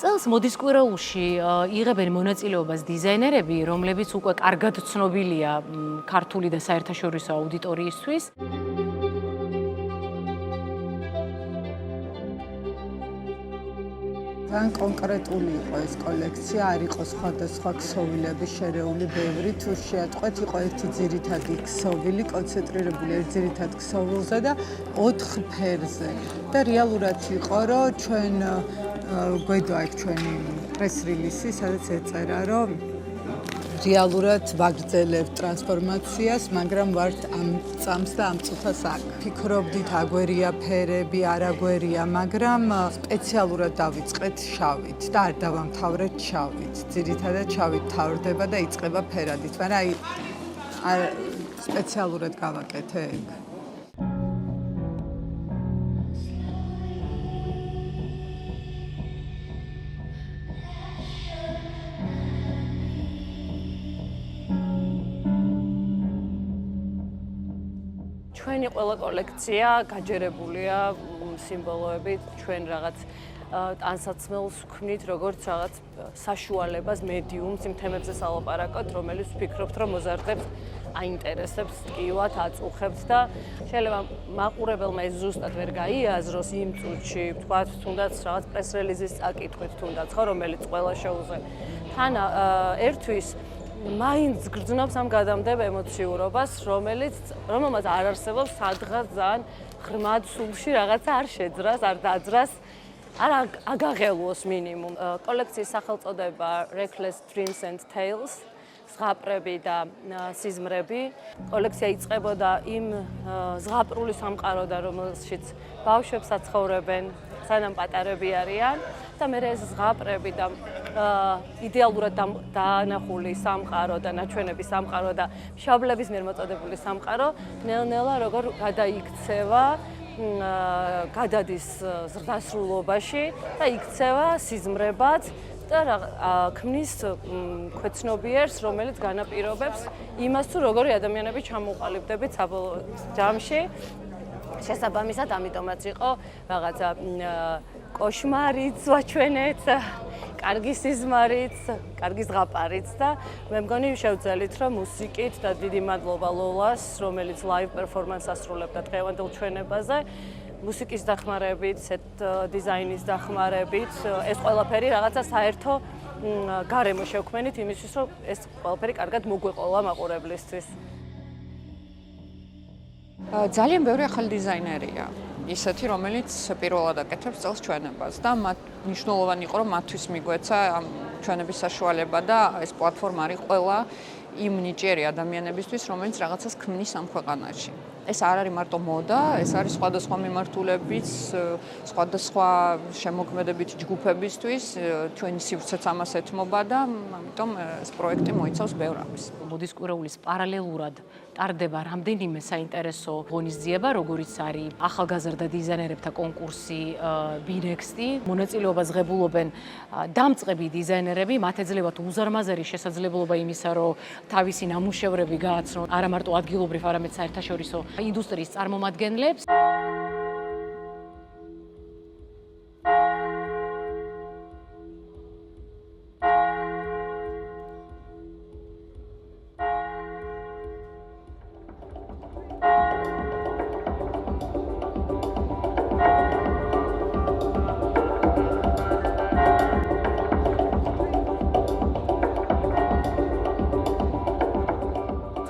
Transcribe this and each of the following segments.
წელს მოდის კვირაულში იღებენ მონაწილეობას დიზაინერები, რომლებიც უკვე კარგად ცნობილია ქართული და საერთაშორისო აუდიტორიისთვის. თან კონკრეტული იყო ეს კოლექცია, არ იყო სხვადასხვა ქსოვილების შერეული ბევრი, თუ შეატყვეთ, იყო ერთი ძირითადი ქსოვილი, კონცენტრირებული ერთ ძირითად ქსოვილზე და 4 ფერზე. და რეალურად იყო, რომ ჩვენ გვედო აქ ჩვენი პრეს რილისი, სადაც ეწერა, რომ რეალურად ვაგრძელებთ ტრანსფორმაციას, მაგრამ ვართ ამ წამს და ამ წუთას აქ. ფიქრობდით, აგვერია ფერები, არ აგვერია, მაგრამ სპეციალურად დავიწყეთ შავით და არ დავამთავრეთ შავით. ძირითადად შავით თავრდება და იწყება ფერადით, მაგრამ სპეციალურად გავაკეთე ეგ. ჩვენი ყველა კოლექცია გაჯერებულია სიმბოლოებით, ჩვენ რაღაც ტანსაცმელს ვქმნით, როგორც რაღაც საშუალებას, მედიუმს იმ თემებზე სალაპარაკოთ, რომელიც ვფიქრობთ, რომ მოზარდებს აინტერესებს, ტკივათ, აწუხებთ და შეიძლება მაყურებელმა ეს ზუსტად ვერ გაიაზროს იმ წუთში, თქვათ, თუნდაც რაღაც პრეს რელიზის წაკითხვით, თუნდაც ხო, რომელიც ყველა შოუზე თან ერთვის მაინც გრძნობს ამ გადამდებ ემოციურობას, რომელმაც არ არსებობს სადღაც ძალიან ღრმად სულში რაღაცა არ შეძრას, არ დაძრას, არ აგაღელვოს მინიმუმ. კოლექციის სახელწოდება Reckless Dreams and Tales, ზღაპრები და სიზმრები. კოლექცია იწყებოდა იმ ზღაპრული სამყაროდან, რომელშიც ბავშვებს აცხოვრებენ, სანამ პატარები არიან და მე ეს ზღაპრები და იდეალურად დაანახული სამყარო და ნაჩვენების სამყარო და მშობლების მიერ მოწოდებული სამყარო ნელ-ნელა როგორ გადაიქცევა, გადადის ზრდასრულობაში და იქცევა სიზმრებად და ქმნის ქვეცნობიერს, რომელიც განაპირობებს იმას, თუ როგორი ადამიანები ჩამოყალიბდებით საბოლოო ჯამში. შესაბამისად, ამიტომაც იყო რაღაცა კოშმარიც ვაჩვენეთ, კარგი სიზმარიც, კარგი ზღაპარიც და მე მგონი შევძელით, რომ მუსიკით და დიდი მადლობა ლოლას, რომელიც ლაივ პერფორმანსს ასრულებდა დღევანდელ ჩვენებაზე, მუსიკის დახმარებით, სეტ დიზაინის დახმარებით, ეს ყველაფერი რაღაცა საერთო გარემო შევქმნით იმისთვის, რომ ეს ყველაფერი კარგად მოგვეყოლა მაყურებლისთვის. ძალიან ბევრი ახალი დიზაინერია. ისეთი, რომელიც პირველად აკეთებს წელს ჩვენებას და მნიშვნელოვანი იყო, რომ მათთვის მიგვეცა ამ ჩვენების საშუალება და ეს პლატფორმა არის ყველა იმ ნიჭიერი ადამიანებისთვის, რომელიც რაღაცას ქმნის ამ ქვეყანაში. ეს არ არის მარტო მოდა, ეს არის სხვადასხვა მიმართულებით, სხვადასხვა შემოქმედებით ჯგუფებისთვის, ჩვენი სივრცეც ამას ეთმობა და ამიტომ ეს პროექტი მოიცავს ბევრ ამას. მოდის კვირაულის პარალელურად ტარდება რამდენიმე საინტერესო ღონისძიება, როგორიც არის ახალგაზრდა დიზაინერებთა კონკურსი BNext-ი. მონაწილეობას ღებულობენ დამწყები დიზაინერები, მათ ეძლევათ უზარმაზარი შესაძლებლობა იმისა, რომ თავისი ნამუშევრები გააცნონ არა მარტო ადგილობრივ, არამედ საერთაშორისო ინდუსტრიის წარმომადგენლებს.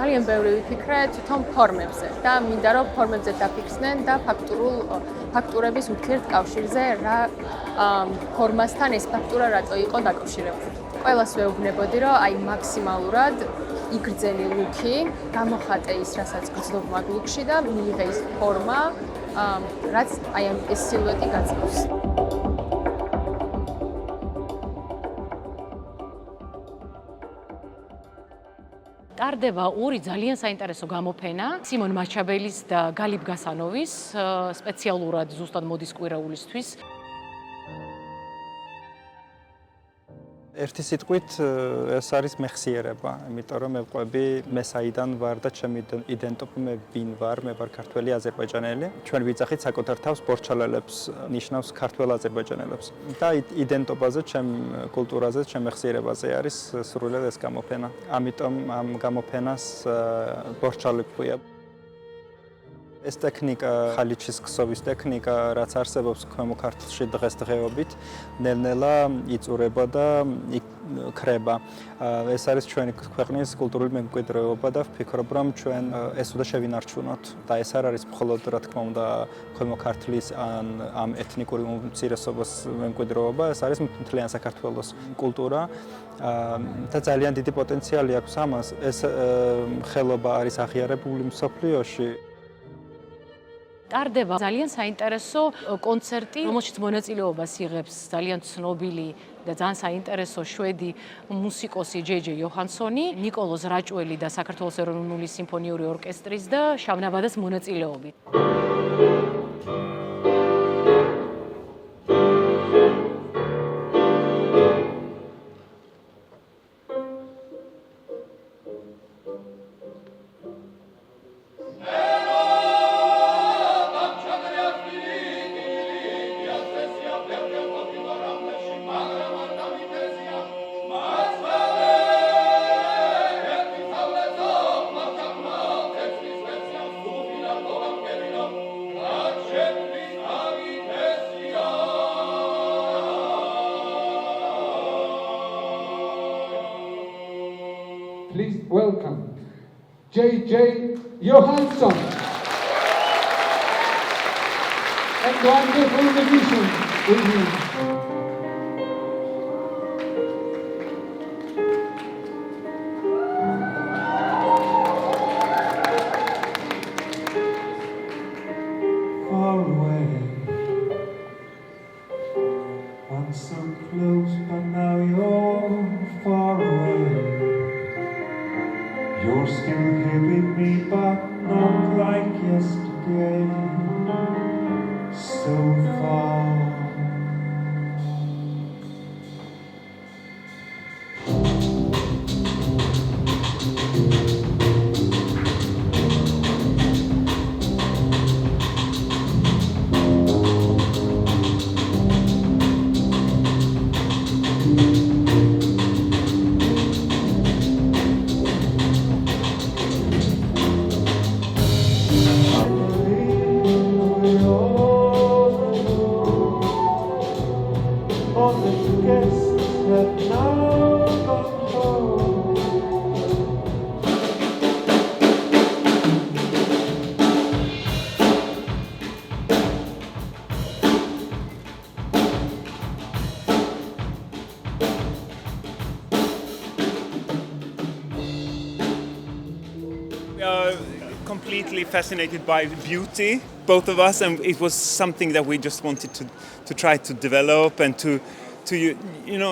ძალიან ბევრი ვიფიქრე თვითონ ფორმებზე და მინდა რომ ფორმებზე დაფიქსნენ და ფაქტურების ურთიერთკავშირზე რა ფორმასთან ეს ფაქტურა რატო იყო დაკავშირებული. ყველას ვეუბნებოდი რომ აი მაქსიმალურად იგრძენი ლუკი, გამოხატე ის რასაც გრძნობ მაგ ლუკში და მიიღე ის ფორმა, რაც აი ეს სილუეტი გაწევს. ტარდება ორი ძალიან საინტერესო გამოფენა სიმონ მაჩაბელის და გალიბ გასანოვის სპეციალურად ზუსტად მოდის კვირაულისთვის. ერთი სიტყვით ეს არის მეხსიერება, იმიტომ რომ მე ვყვები მე საიდან ვარ და ჩემი იდენტობა მე ვინ ვარ, მე ვარ ქართველი აზერბაიჯანელი. ჩვენ ვიძახით საკუთარ თავს ბორჩალელებს, ნიშნავს ქართველ აზერბაიჯანელებს. და იდენტობაზე, ჩემ კულტურაზე, ჩემ მეხსიერებაზე არის სრულად ეს გამოფენა. ამიტომ ამ გამოფენას ბორჩალი ქვია. ეს ტექნიკა, ხალიჩის ქსოვის ტექნიკა, რაც არსებობს ქვემო ქართლში დღესდღეობით, ნელ-ნელა იწურება და ქრება. ეს არის ჩვენი ქვეყნის კულტურული მემკვიდრეობა და ვფიქრობ, რომ ჩვენ ეს უნდა შევინარჩუნოთ. და ეს არ არის მხოლოდ, რა თქმა უნდა, ქვემო ქართლის ან ამ ეთნიკური უმცირესობის მემკვიდრეობა, ეს არის მთლიან საქართველოს კულტურა. და ძალიან დიდი პოტენციალი აქვს ამას. ეს ხელობა არის აღიარებული მსოფლიოში. ტარდება ძალიან საინტერესო კონცერტი, რომელშიც მონაწილეობას იღებს ძალიან ცნობილი და ძალიან საინტერესო შვედი მუსიკოსი ჯეჯე იოჰანსონი, ნიკოლოზ რაჭველი და საქართველოს ეროვნული სიმფონიური ორკესტრის და შავნაბადას მონაწილეობით. Please welcome J.J. Johansson and wonderful musician with him. Far away, once so close, but now you're far away. You're still here with me, but not like yesterday. So far. All the guests have now gone home. We are completely fascinated by beauty, both of us, and it was something that we just wanted to try to develop and to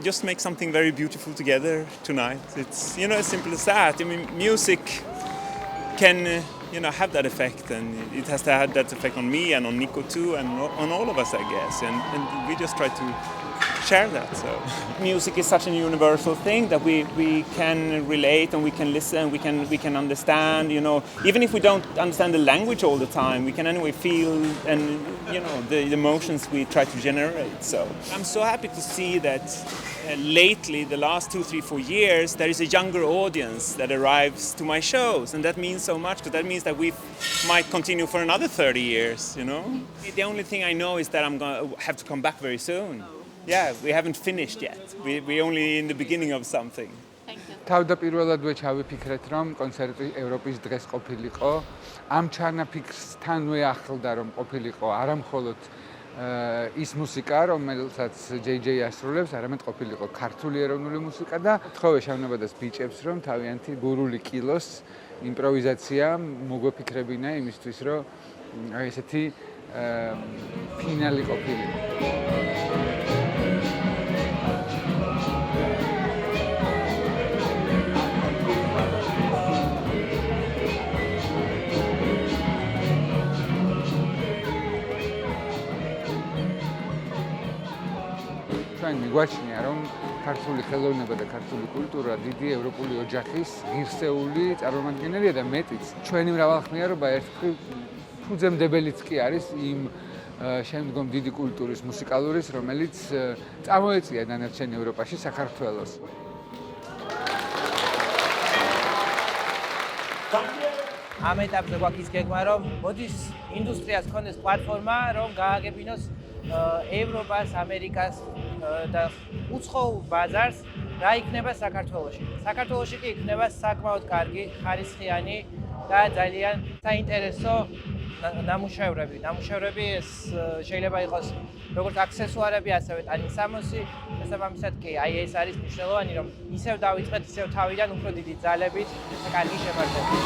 just make something very beautiful together tonight. It's as simple as that. I mean, music can have that effect, and it has to have that effect on me and on Nico too, and on all of us, I guess. And we just try to share that. So music is such a universal thing that we can relate and we can listen, we can understand. Even if we don't understand the language all the time, we can anyway feel and the emotions we try to generate. So I'm so happy to see that lately, the last 2, 3, 4 years, there is a younger audience that arrives to my shows, and that means so much, because that means that we might continue for another 30 years. The only thing I know is that I'm going to have to come back very soon. Yeah, we haven't finished yet. We're only in the beginning of something. თავდაპირველად ვეჩავიფიქრეთ, რომ კონცერტი ევროპის დღეს ყოფილიყო. ამ ჩანაფიქრთანვე ახლდა, რომ ყოფილიყო არამხოლოდ ის მუსიკა, რომელსაც JJ ასრულებს, არამედ ყოფილიყო ქართული ეროვნული მუსიკა და თხოვე შავნაბადას ბიჭებს, რომ თავიანთი გურული კილოს იმპროვიზაცია მოგვეფიქრებინა იმისთვის, რომ ესეთი ფინალი ყოფილიყო. ჩვენ მიგვაჩნია, რომ ქართული ხელოვნება და ქართული კულტურა დიდი ევროპული ოჯახის ღირსეული წარმომადგენელია და მეტიც. ჩვენი მრავალხმიანობა ერთხელ ფუძემდებელიც კი არის იმ შემდგომ დიდი კულტურის მუსიკალურის, რომელიც წამოეწია დანარჩენ ევროპაში საქართველოს. ამ ეტაპზე გვაქვს ის გეგმა, რომ მოდის ინდუსტრიას ქონდეს პლატფორმა, რომ გააგებინოს ევროპას, ამერიკას და უცხოურ ბაზარს რა იქნება საქართველოში. საქართველოში კი იქნება საკმაოდ კარგი, ხარისხიანი და ძალიან საინტერესო ნამუშევრები. ნამუშევრები ეს შეიძლება იყოს როგორც აქსესუარები, ასევე ტანისამოსი. შესაბამისად კი, აი ეს არის მნიშვნელოვანი, რომ ისევ დავიწყეთ, ისევ თავიდან უფრო დიდი ძალებით და კარგი შემართებით.